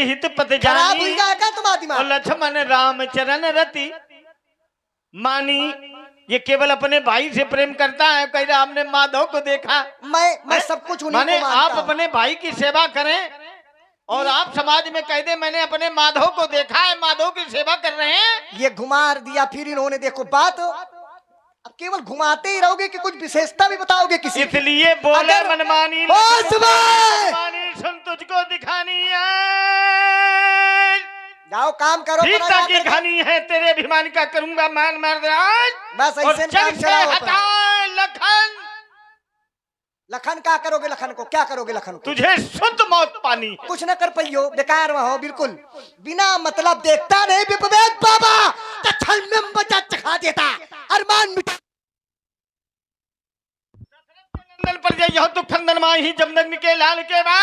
हित पत खराब हुई जानी का तुम्हारा दिमाग। और लक्ष्मण राम चरण रति मानी। ये केवल अपने भाई से प्रेम करता है। कह रहा हमने माधव को देखा। मैं सब कुछ उन्हीं माने को मानता आप हूं। अपने भाई की सेवा करें और आप समाज में कह दे मैंने अपने माधव को देखा है, माधव की सेवा कर रहे हैं। ये घुमार दिया फिर इन्होंने, देखो बात अब केवल घुमाते ही रहोगे कि कुछ विशेषता भी बताओगे किसी की? इसलिए बोले अगर- मनमानी ओ सुबह! मनमानी सुन तुझको दिखानी है। जाओ काम करो। सीता की कहानी है तेरे अभिमान का करूंगा मान मर्दराज। बस और ऐसे जग काम से चलाओ। हटाए लखन। लखन क्या करोगे? लखन को क्या करोगे? लखन को तुझे शुद्ध मौत पानी है। कुछ न कर पाइयो, बेकार वहाँ हो बिल्कुल। बिना मतलब देखता नहीं विपवेद बाबा तो छल में बचा चखा देता, अरमान मिटा। नंदन पर जाइयो तो खंदन माही जब नग्न के लाल के बाद।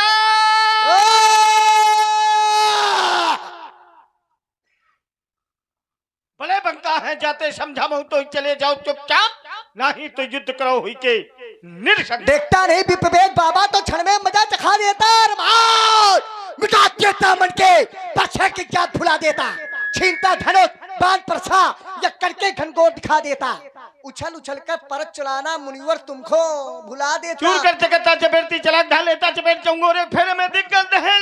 बड़े बनता है जाते समझाओ तो चले जाओ चुपचाप, नहीं तो युद्ध करो हुई के निरसंग। देखता नहीं विपवेद बाबा तो क्षण में मजा चखा देता, अरमान मिटा देता मन के परछे की जात भुला देता, छीनता धनुष बाण परछा या करके घनघोर दिखा देता, उछल उछल कर परत चलाना मुनिवर तुमको भुला देता। चूर कर चकता चपेटती चला ढाल लेता चपेट चंगोरे फेरे में दिक्कत है।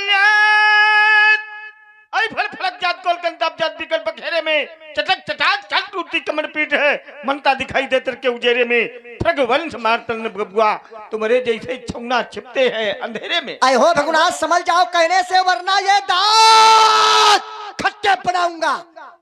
आई फल फलक जात कोल कंताप जात विकल्प घेरे में चटक चटाक चल टूटती कमर पीठ है मनता दिखाई दे तर के उजेरे में फ्रग वंश मारतन बबुआ तुम्हारे जैसे छौना छिपते हैं अंधेरे में। आए हो भगुनाथ समझ जाओ कहने से, वरना ये दांत खट्टे बनाऊंगा।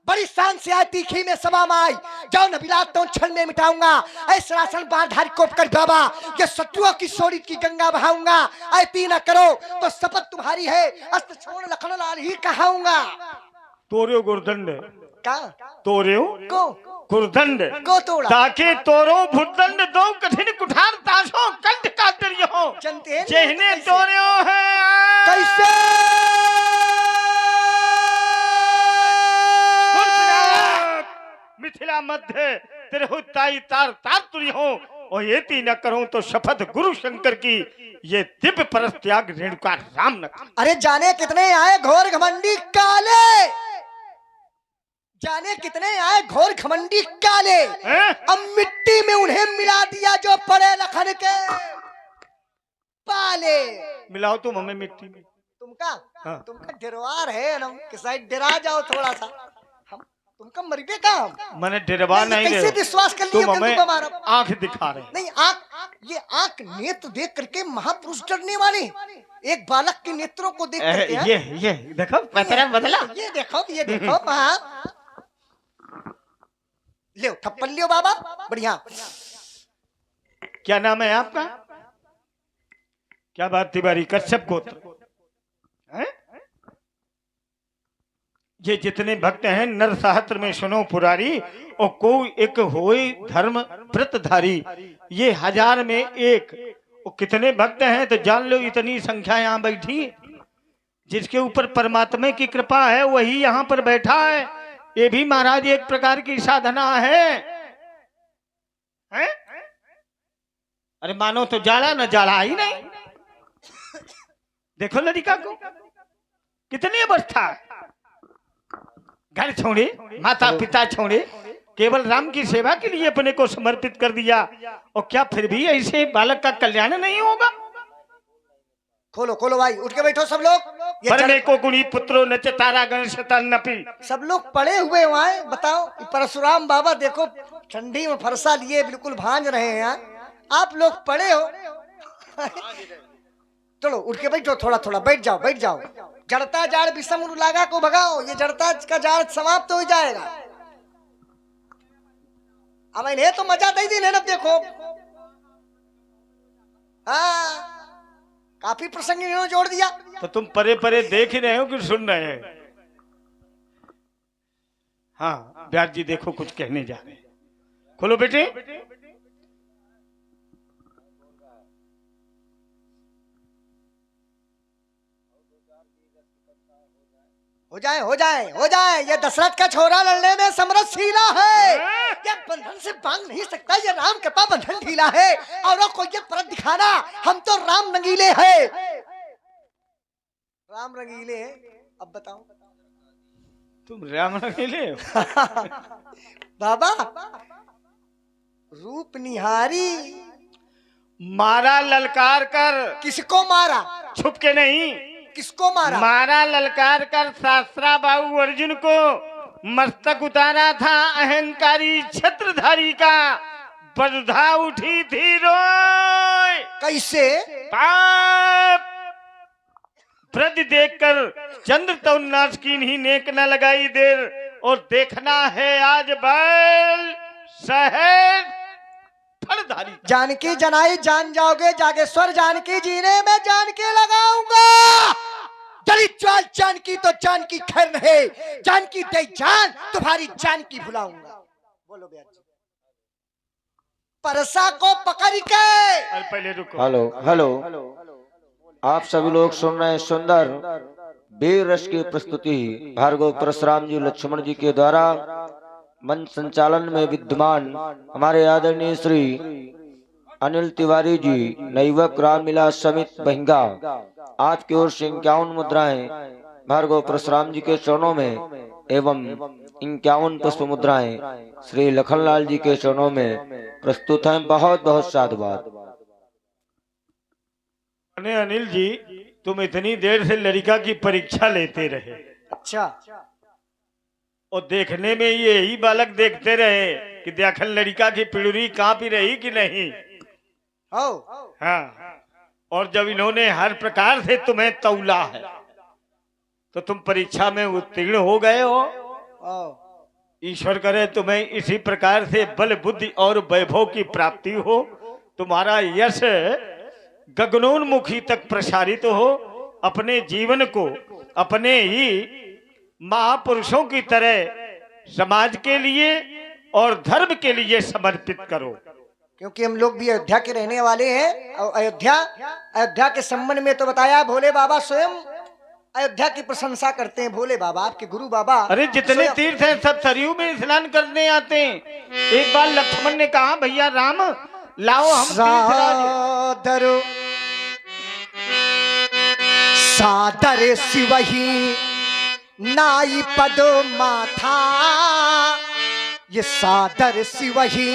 बड़ी शान से आई तीखी में सभा में आई, जाओ नबिला तो क्षण में मिटाऊंगा। ऐसा राशन बाधारी कोप कर बाबा ये शत्रुओं की सोरित की गंगा बहाऊंगा। ऐती न करो तो शपथ तुम्हारी है, अस्त्र छोड़ लखन लाल ही कहाऊंगा। तोरियो गुरदंड का तोरियो को गुरदंड को तोड़ा ताके तोरो भुदंड दो कठिन कुठार तासो कंठ कातरियो जनते हैं जेहने तोरियो है कैसे मिथिला मध्य तेरे हो ताई तार तार तुरी हो और ये ती न करूं तो शपथ गुरु शंकर की ये दिव्य परस त्याग रेणुका राम न। अरे जाने कितने आए घोर घमंडी काले, जाने कितने आए घोर घमंडी काले, अब मिट्टी में उन्हें मिला दिया जो पड़े लखन के पाले। मिलाओ तुम हमें मिट्टी में। तुमका हाँ। तुमका डरवार है ना कि साइड डरा जाओ थोड़ा सा, हम तुमका मरिबे काम मैंने डरवा नहीं कैसे विश्वास कर लिया तुम हमें तुमको मारा आंख दिखा रहे नहीं। आंख ये आंख नेत्र देख करके महापुरुष डरने वाले, एक बालक के नेत्रों को देख करके हाँ? ये देखो पैतरा बदला। ये देखो हाँ ले थप्पड़ लियो बाबा बढ़िया। क्या नाम है आपका? क्या बात तिवारी कश्यप गोत्र हैं? ये जितने भक्त हैं नर सहस्त्र में सुनो पुरारी और कोई एक होई धर्म व्रतधारी, ये 1000 में एक। और कितने भक्त हैं तो जान लो इतनी संख्या यहाँ बैठी। जिसके ऊपर परमात्मा की कृपा है वही यहाँ पर बैठा है। ये भी महाराज एक प्रकार की साधना है, हैं? अरे मानो तो जाड़ा न जाड़ा ही नहीं। देखो लड़का को कितनी अवस्था है, घर छोड़े माता पिता छोड़े केवल राम की सेवा के लिए अपने को समर्पित कर दिया। और क्या फिर भी ऐसे बालक का कल्याण नहीं होगा? खोलो खोलो भाई उठ के बैठो सब लोग। परमे को गुणी पुत्रो नच तारा गणेश नपी। सब लोग पड़े हुए वहाँ बताओ। परशुराम बाबा देखो ठंडी में फरसा लिए बिल्कुल भांज रहे हैं यहाँ, आप लोग पड़े हो। चलो उठ के बैठो, थोड़ा थोड़ा बैठ जाओ बैठ जाओ। जड़ता जाड़ विषम लागा को भगाओ, ये जड़ता का जाड़ समाप्त हो जाएगा। अब इन्हें तो मजा दे दी ना देखो। हाँ काफी प्रसंग इन्होंने जोड़ दिया। तो तुम परे परे देख ही रहे हो कि सुन रहे हैं? हाँ व्यास जी देखो कुछ कहने जा रहे हैं। खोलो बेटे। हो जाए हो जाए हो जाए, ये दशरथ का छोरा लड़ने में समरसशीला है। ये बंधन से बांध नहीं सकता, ये राम कृपा बंधन ढीला है। और को ये परत दिखाना, हम तो राम रंगीले हैं, राम रंगीले हैं। अब बताओ। तुम राम अकेले हो? बाबा रूप निहारी। मारा ललकार कर, किसको मारा? छुप के नहीं, किसको मारा? मारा ललकार कर शास्त्रा बाबू अर्जुन को, मस्तक उतारा था अहंकारी छत्रधारी का, बरधा उठी थी रोय। कैसे? पाप ब्रज देखकर चंद्र तो नाश की नहीं, नेक न लगाई देर, और देखना है आज बैल शहर फलधारी। जानकी जनाई जान जाओगे, जागेश्वर जानकी जीने में जानकी लगाऊंगा। दलित चाल जानकी तो जानकी खैर नहीं, जानकी दे जान तुम्हारी जानकी भुलाऊंगा। बोलो भैया जी। परसा को पकड़ के। अरे पहले रुको। हेलो हेलो, आप सभी लोग सुन रहे हैं सुंदर वीर रस की प्रस्तुति भार्गव परशुराम जी लक्ष्मण जी के द्वारा मंच संचालन में विद्यमान हमारे आदरणीय श्री अनिल तिवारी जी, नैवक रामलीला समित बहिंगा, आपकी ओर से 51 मुद्राएं भार्गव परशुराम जी के चरणों में एवं 51 पुष्प मुद्राएं श्री लखनलाल जी के चरणों में प्रस्तुत हैं। बहुत बहुत साधुवाद। अरे अनिल जी, तुम इतनी देर से लड़का की परीक्षा लेते रहे। अच्छा। और देखने में यही बालक देखते रहे कि देखन लड़का की पिड़ुरी कांप रही कि नहीं। हो। हाँ, और जब इन्होंने हर प्रकार से तुम्हें तौला है तो तुम परीक्षा में उत्तीर्ण हो गए हो। ईश्वर करे तुम्हें इसी प्रकार से बल बुद्धि और वैभव की प्राप्ति हो, तुम्हारा यश गगनोन्मुखी तक प्रसारित हो, अपने जीवन को अपने ही महापुरुषों की तरह समाज के लिए और धर्म के लिए समर्पित करो। क्योंकि हम लोग भी अयोध्या के रहने वाले हैं। और अयोध्या के संबंध में तो बताया, भोले बाबा स्वयं अयोध्या की प्रशंसा करते हैं। भोले बाबा आपके गुरु बाबा। अरे जितने तीर्थ हैं सब सरयू में स्नान करने आते हैं। एक बार लक्ष्मण ने कहा, भैया राम लाओ हम सादर सादर शिवही नाई पद माथा, ये सादर शिवही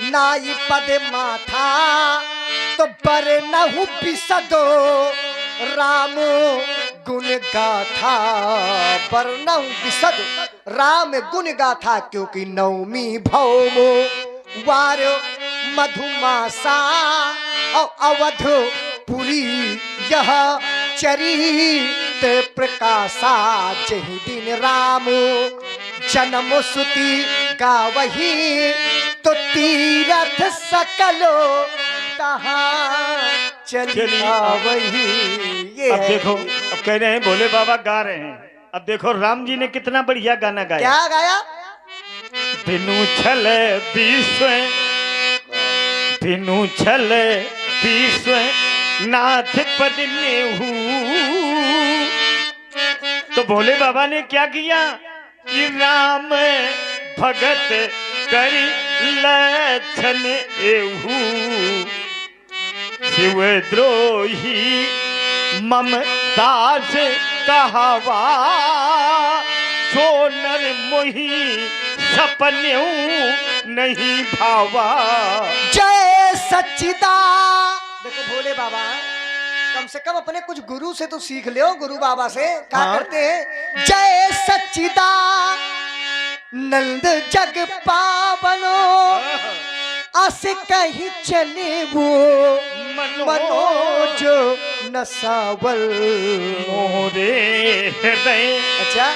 नाई पद माथा, तो बर नहु बिसदो राम गुण गाथा। बर नहु बिसद राम गुण गाथा, क्योंकि नवमी भौमो वार मधुमासा और अवध पुरी यह चरित प्रकाशा। जही दिन राम जन्म सुति गावही, तो तीरथ सकलो तहाँ चली आवही। ये अब देखो, अब कह रहे हैं भोले बाबा गा रहे हैं। अब देखो राम जी ने कितना बढ़िया गाना गाया। क्या गाया? बिनु छल विश्व, बिनु छल विश्व नाथ पद नेहू। तो भोले बाबा ने क्या किया कि राम भगत करी लक्षण एहू, शिव द्रोही मम दास कहावा, सोनर मोही सपन्यू नहीं भावा। जय सच्चिदा। देखो भोले बाबा कम से कम अपने कुछ गुरु से तो सीख ले, गुरु बाबा से क्या करते हैं। जय सच्चिदा नंद जग पावनो, अस कहीं चले वो मनोज नसावल मोरे हृदय। अच्छा,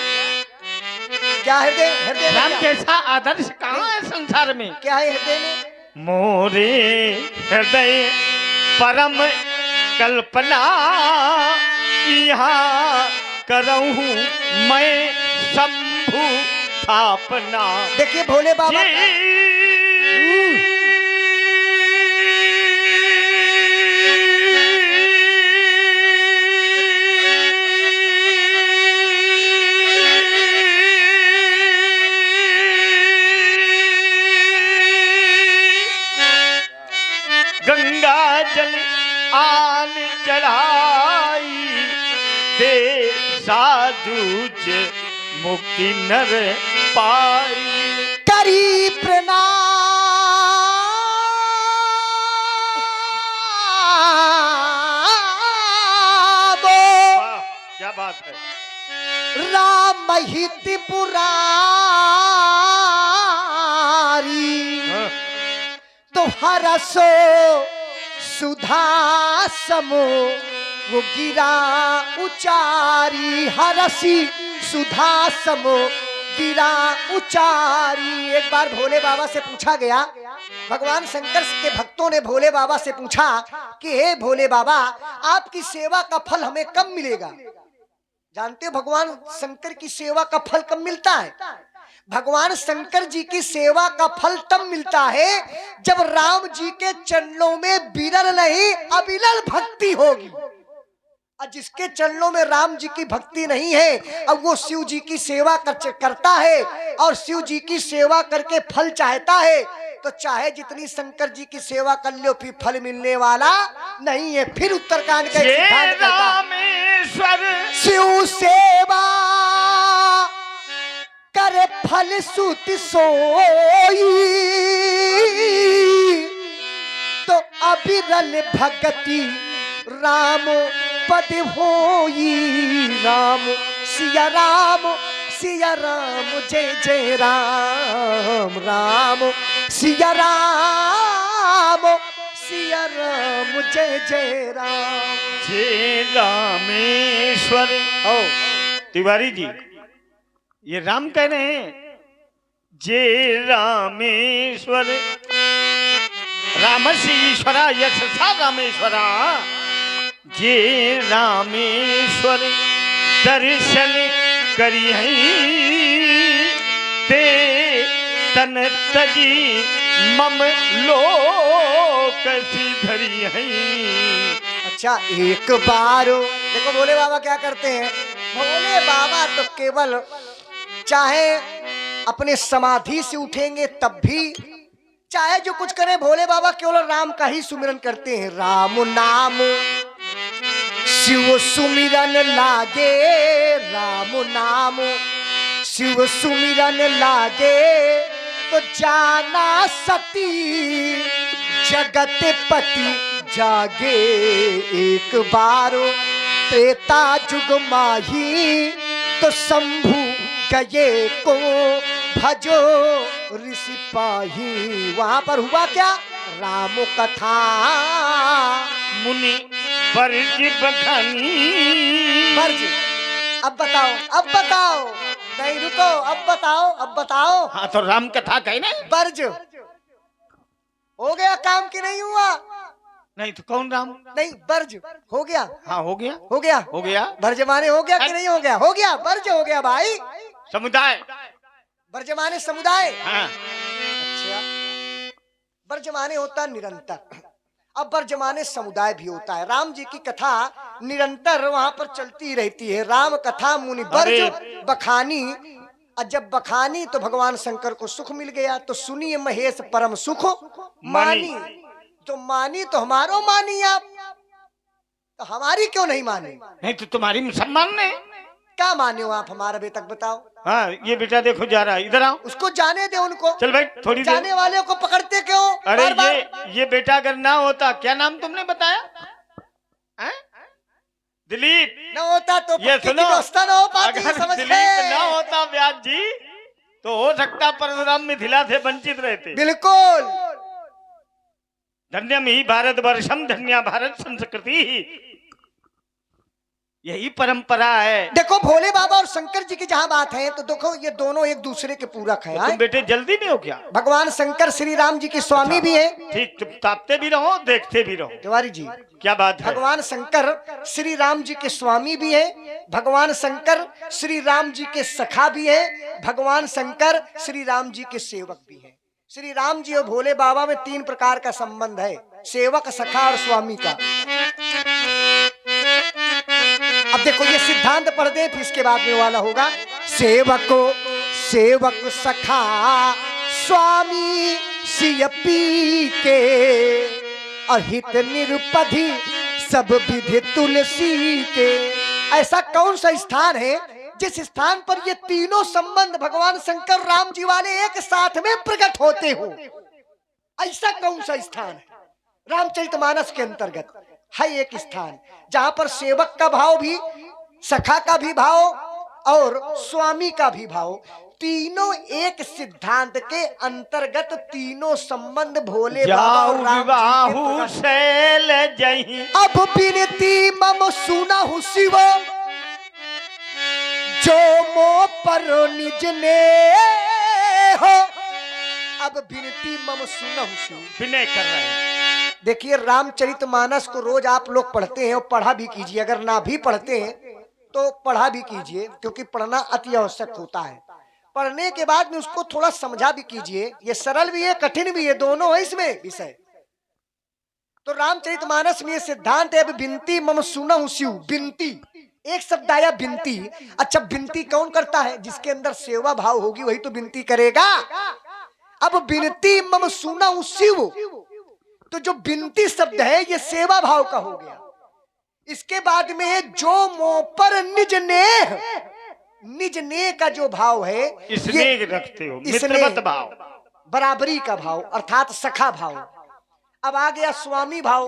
क्या हृदय? हृदय में राम क्या? जैसा आदर्श कहाँ है संसार में? क्या है हृदय में? मोरे हृदय परम कल्पना, यहाँ करऊँ मैं शंभु स्थापना। देखिए भोले बाबा गंगा जल आन चढ़ाई दे साधु जे मुक्ति नर पाई। करी प्रणाम वाह, क्या बात है। राम हित पुरारी हाँ, तो हरसो सुधा समो वो गिरा उचारी। हरसी सुधा समो गिरा उचारी। एक बार भोले बाबा से पूछा गया, भगवान शंकर के भक्तों ने भोले बाबा से पूछा कि हे भोले बाबा, आपकी सेवा का फल हमें कब मिलेगा? जानते हो भगवान शंकर की सेवा का फल कब मिलता है? भगवान शंकर जी की सेवा का फल तब मिलता है जब राम जी के चरणों में विरल नहीं अविरल भक्ति होगी। और जिसके चरणों में राम जी की भक्ति नहीं है, अब वो शिव जी की सेवा करता है और शिव जी की सेवा करके फल चाहता है, तो चाहे जितनी शंकर जी की सेवा कर लो फिर फल मिलने वाला नहीं है। फिर उत्तरकांड का एक सिद्धांत कहता है, रामेश्वर शिव सेवा करे फल सुत सोई तो अविरल भगति राम पद होई। राम सिया राम जय जय राम। राम सिया राम जय जय राम। जे रामेश्वर। ओ तिवारी जी, ये राम कह रहे हैं। जे रामेश्वर रामस्य ईश्वरा यश सा रामेश्वरा। जे रामेश्वर दर्शन करी ते तन तजी मम लोक सिधरी है। अच्छा, एक बार देखो भोले बाबा क्या करते हैं। भोले बाबा तो केवल चाहे अपने समाधि से उठेंगे तब भी, चाहे जो कुछ करें, भोले बाबा केवल राम का ही सुमिरन करते हैं। राम नाम शिव सुमिरन लागे, राम नाम शिव सुमिरन लागे तो जाना सती जगत पति जागे। एक बार त्रेता जुग माही तो शंभु गए को भजो ऋषि पाही। वहां पर हुआ क्या? राम कथा मुनि वर्ज बखानी। वर्ज। अब बताओ नहीं रुको, अब बताओ। हाँ तो राम कथा कहे ना। वर्ज हो गया काम कि नहीं हुआ? नहीं तो कौन राम? नहीं, वर्ज हो गया। हाँ हो गया वर्ज माने हो गया कि नहीं हो गया? हो गया, वर्ज हो गया भाई। समुदाय। वर्ज माने समुदाय। हाँ। अच्छा, वर्ज माने होता निरंतर, अब वर्ज माने समुदाय भी होता है। राम जी की कथा निरंतर वहां पर चलती रहती है। राम कथा मुनि वर्ज बखानी। और जब बखानी तो भगवान शंकर को सुख मिल गया। तो सुनिए महेश परम सुख मानी। तो मानी तो हमारो मानी आप, तो हमारी क्यों नहीं मानी? नहीं तो तुम्हारी सम्मान ने क्या माने हो आप हमारा? बे तक बताओ। हाँ ये बेटा देखो जा रहा है, इधर आओ। उसको जाने दे उनको। चल भाई थोड़ी देर। जाने वाले को पकड़ते क्यों? अरे बार ये बेटा अगर ना होता, क्या नाम तुमने बताया? दिलीप। न होता तो ये सुनो, व्यवस्था न हो पाती। अगर समझ दिलीप ना होता व्यास जी तो हो सकता परशुराम मिथिला से वंचित रहते। बिल्कुल। धन्यम ही भारत वर्षम, धन्या भारत संस्कृति। यही परंपरा है। देखो भोले बाबा और शंकर जी की जहाँ बात है तो देखो ये दोनों एक दूसरे के पूरक हैं। तुम बेटे जल्दी में हो क्या? भगवान शंकर श्री राम जी के स्वामी भी हैं। ठीक, तुम तापते भी रहो देखते भी रहो। तिवारी जी क्या बात है? भगवान शंकर श्री राम जी के स्वामी भी हैं। भगवान शंकर श्री राम जी के सखा भी हैं। भगवान शंकर श्री राम जी के सेवक भी हैं। श्री राम जी और भोले बाबा में 3 प्रकार का संबंध है, सेवक, सखा और स्वामी का। अब देखो ये सिद्धांत पढ़ दे, फिर इसके बाद में वाला होगा। सेवक सखा स्वामी सियपी के अहित निरुपधि सब विधि तुलसी के। ऐसा कौन सा स्थान है जिस स्थान पर ये तीनों संबंध भगवान शंकर राम जी वाले एक साथ में प्रकट होते हो? ऐसा कौन सा स्थान है? रामचरितमानस के अंतर्गत है एक स्थान जहां पर सेवक का भाव भी, सखा का भी भाव और स्वामी का भी भाव, तीनों एक सिद्धांत के अंतर्गत तीनों संबंध भोले बाबा जाऊ और राम जी के विवाहु प्रकट। शैल जही अब बिनती मम सुना हूँ शिव, जो मो पर निज ने हो। अब बिनती मम सुना हूँ शिव, विनय कर रहे हैं। देखिए रामचरितमानस को रोज आप लोग पढ़ते हैं और पढ़ा भी कीजिए, अगर ना भी पढ़ते हैं तो पढ़ा भी कीजिए, क्योंकि पढ़ना अति आवश्यक होता है। पढ़ने के बाद में उसको थोड़ा समझा भी कीजिए, ये सरल भी है कठिन भी है, दोनों है इसमें विषय। तो रामचरितमानस में ये सिद्धांत है, अब बिनती मम सुना हूँ शिव, बिनती एक शब्द आया बिनती। अच्छा बिनती कौन करता है? जिसके अंदर सेवा भाव होगी वही तो बिनती करेगा। अब बिनती मम सुना हूँ शिव, तो जो बिनती शब्द है ये सेवा भाव का हो गया। इसके बाद में है जो मोह पर निज नेह, निज नेह का जो भाव है इसने रखते हो, इसने मित्रवत भाव, बराबरी का भाव अर्थात सखा भाव। अब आ गया स्वामी भाव,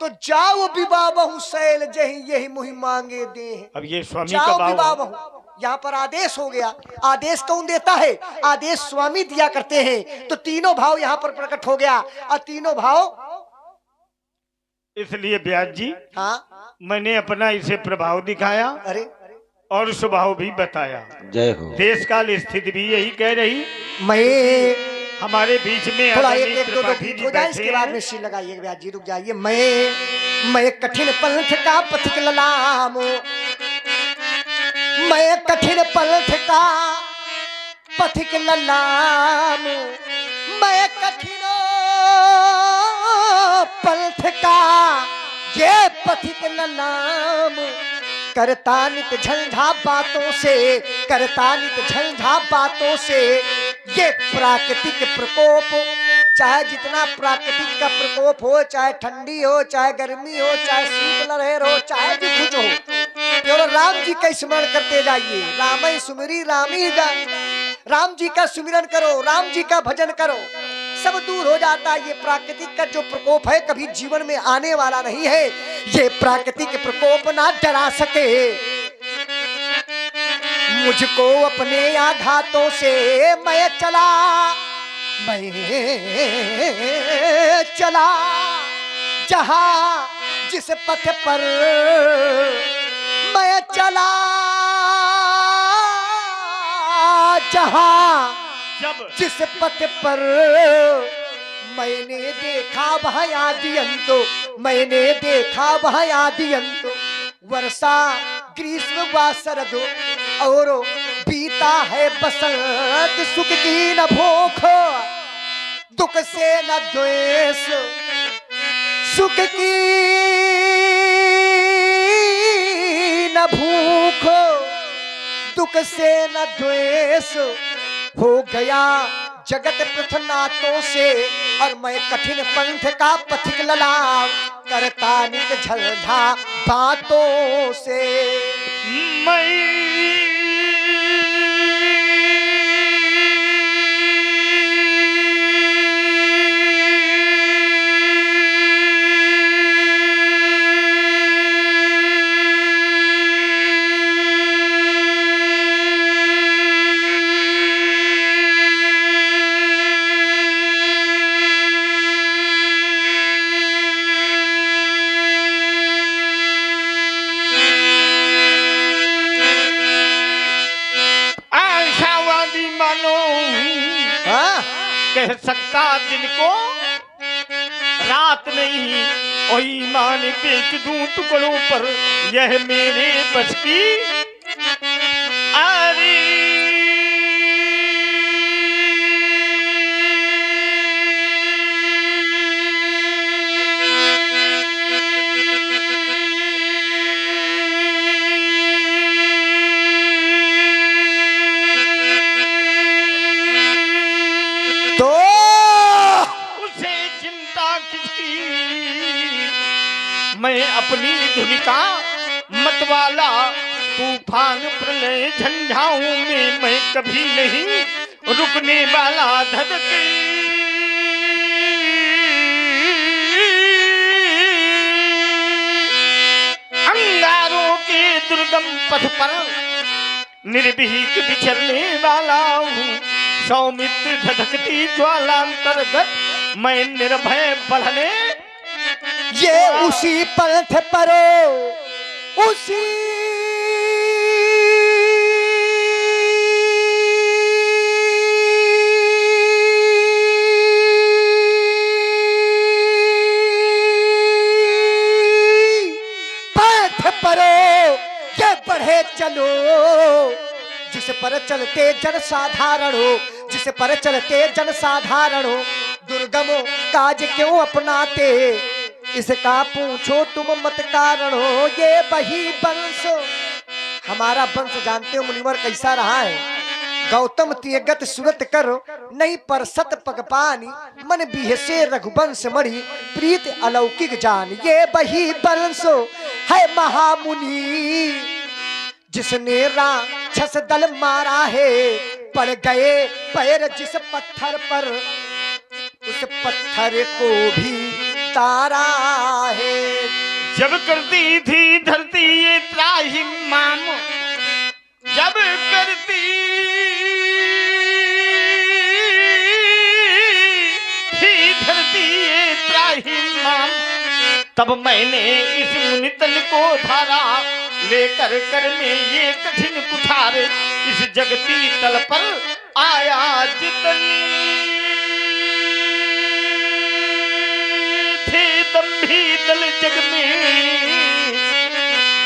तो जाओ विवाह बहु शैल जही यही मुहि मांगे दे। अब ये स्वामी का जाओ भाव विवाह है। बहु, यहाँ पर आदेश हो गया। आदेश कौन देता है? आदेश स्वामी दिया करते हैं। तो तीनों भाव यहाँ पर प्रकट हो गया और तीनों भाव, इसलिए व्यास जी हाँ मैंने अपना इसे प्रभाव दिखाया अरे और स्वभाव भी बताया। जय हो। देश काल स्थिति भी यही कह रही। मैं हमारे बीच में थोड़ा आदरणीय एक दो त्रिपाठी गीत जी हो जाए, बैठे इसके बाद हैं। में शील लगाइए व्यास जी, रुक जाइए। मैं कठिन पंथ का पथिक ललाम, मैं कठिन पंथ का पथिक ललाम, मैं कठिन पंथ का ये पथिक ललाम, करता नित झंझा बातों से, करता नित झंझा बातों से, ये प्राकृतिक प्रकोप, चाहे जितना प्राकृतिक का प्रकोप हो, चाहे ठंडी हो, चाहे गर्मी हो, चाहे शीतलहर हो, चाहे भी कुछ हो, केवल राम जी का स्मरण करते जाइए। राम ही सुमिरी राम ही जान, राम जी का सुमिरन करो, राम जी का भजन करो, सब दूर हो जाता है। ये प्राकृतिक का जो प्रकोप है कभी जीवन में आने वाला नहीं है। ये प्राकृतिक प्रकोप ना डरा सके मुझको अपने आघातों से। मैं चला जहां जिस पथ पर मैं चला, जहां जब जिस पथ पर मैंने देखा वह आदि अंत, मैंने देखा वह आदि अंत, वर्षा ग्रीष्म व शरद और बीता है बसंत, सुख की न भूख दुख से न द्वेष, सुख की न भूख दुख से न द्वेष, हो गया जगत पृथनाथों से, और मैं कठिन पंथ का पथिक ललाम, करता नित झलझा बातों से। कह सकता दिन को रात नहीं, और ईमान बेच दूं टुकड़ों पर, यह मेरे बस की आरी। मैं अपनी धुन का मत वाला तूफान प्रलय झंझाओं में मैं कभी नहीं रुकने वाला। धधके अंगारों के दुर्गम पथ पर निर्भीक विचरने वाला हूँ। सौमित्र धधकती ज्वाला अंतर्गत मैं निर्भय बढ़ने। ये उसी पंथ पर उसी पंथ पर ये बढ़े चलो जिस पर चलते जन साधारण हो, जिस पर चलते जन साधारण हो। दुर्गम काज क्यों अपनाते इसका पूछो तुम मत कारण हो। ये वही वंश हमारा वंश जानते हो मुनिवर कैसा रहा है। गौतम तियगत सुरत कर नहीं पर सत पगपानी मन बिहसे रघुवंश मणि प्रीत अलौकिक जान। ये वही वंश है महामुनि जिसने राक्षस दल मारा है। पड़ गए पैर जिस पत्थर पर उस पत्थर को भी तारा है। जब करती थी धरती ये त्राहिमाम, जब करती थी धरती ये त्राहिमाम, तब मैंने इस मुनितल को धारा लेकर कर में ये कठिन कुठार। इस जगती तल पर आया जितनी भी दल जग में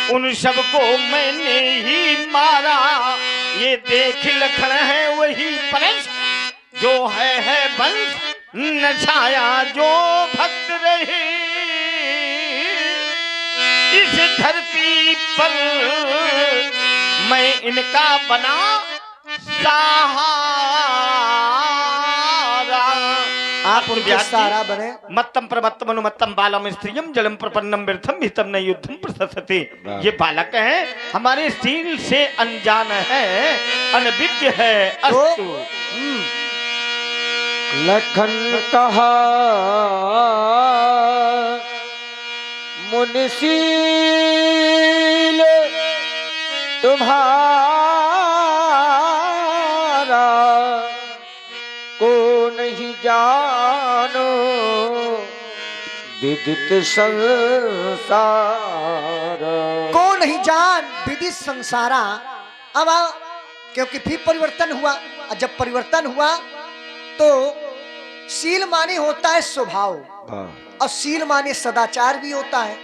उन सबको मैंने ही मारा। ये देख लखन है वही परश जो है वंश न छाया जो भक्त रहे इस धरती पर। मैं इनका बना सहारा। आप उनके सहारा बने। मत्तम प्रमत्तम अनुमत्तम बालम स्त्रियम जलम प्रपन्नम व्यर्थम हितम न युद्धम प्रशस्यते। ये बालक है हमारे सील से अनजान है अनभिज्ञ है। अस्तु। लखन कहा मुनिशील तुम्हारा को नहीं जानो विदित संसार। को नहीं जान विदित संसारा। अब क्योंकि फिर परिवर्तन हुआ और जब परिवर्तन हुआ तो शील माने होता है स्वभाव और शील माने सदाचार भी होता है।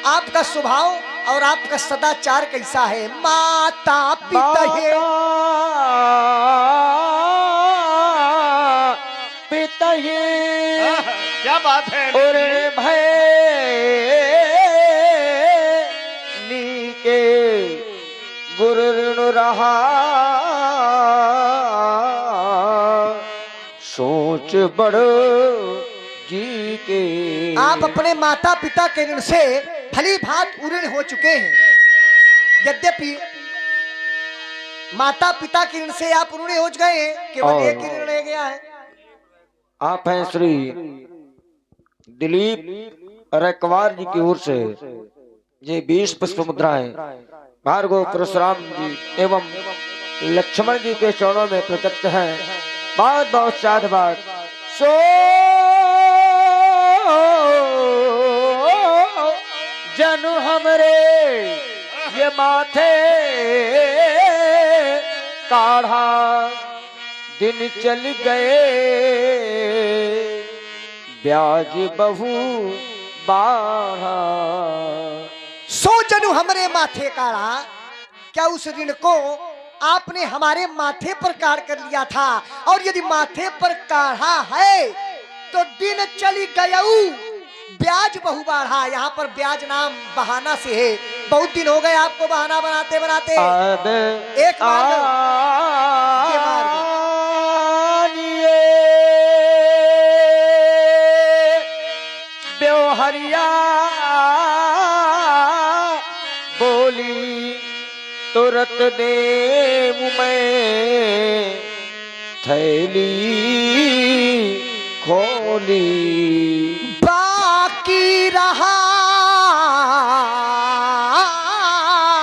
आपका स्वभाव और आपका सदाचार कैसा है? माता पिता है क्या बात है। और भय नीके गुरु ऋण रहा सोच बड़ो जी के। आप अपने माता पिता के ऋण से भली भांत उऋण हो चुके हैं। यद्यपि माता पिता के ऋण से आप ऋणी हो गए हैं, केवल एक ही ऋण रह गया है। आप हैं श्री दिलीप रैकवार जी की ओर से ये 20 पुष्प मुद्राएं भार्गव परशुराम जी एवं लक्ष्मण जी के चरणों में प्रदत्त हैं। बहुत बहुत साधुवाद। सो जनु हमरे ये माथे काढ़ा दिन चल गए ब्याज बहु बाढ़ा। सो जनु हमरे माथे काढ़ा। क्या उस ऋण को आपने हमारे माथे पर काढ़ कर लिया था? और यदि माथे पर काढ़ा है तो दिन चली गयऊ ब्याज बहु बाढ़ा। यहाँ पर ब्याज नाम बहाना से है। बहुत दिन हो गए आपको बहाना बनाते बनाते। एक हरिया बोली देव मैं थैली खोली। बाकी रहा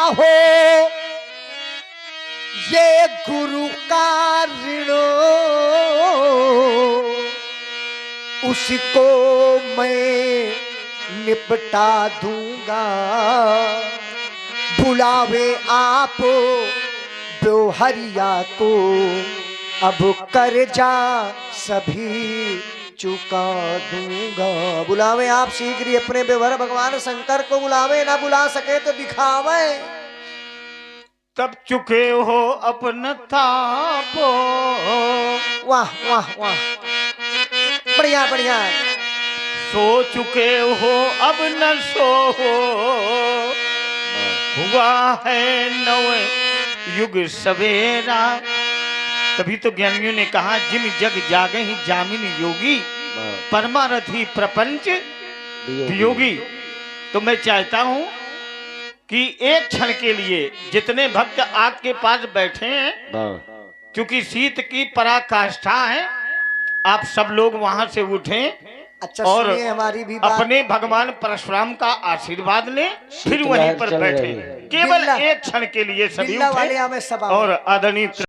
हो ये गुरु का ऋण, उसको मैं निपटा दूंगा। बुलावे आप ब्योहरिया को, अब कर्जा सभी चुका दूंगा। बुलावे आप शीघ्र ही अपने बेवर भगवान शंकर को बुलावे, ना बुला सके तो दिखावे। तब चुके हो अपन तापो। वाह वाह वाह, बढ़िया बढ़िया। सो चुके हो अब न सो हो, हुआ है नव युग सवेरा। तभी तो ज्ञानियों ने कहा जिम जग जागे ही जामिन योगी, परमारथी प्रपंच वियोगी। तो मैं चाहता हूं कि एक क्षण के लिए जितने भक्त आपके पास बैठे हैं, क्योंकि शीत की पराकाष्ठा है, आप सब लोग वहां से उठें अच्छा और सुनिए हमारी भी बात। अपने भगवान परशुराम का आशीर्वाद लें, फिर वहीं पर बैठे। केवल बिल्ला- एक क्षण के लिए सभी बिल्ला उठें वाले हमें सभा में। और आदरणीय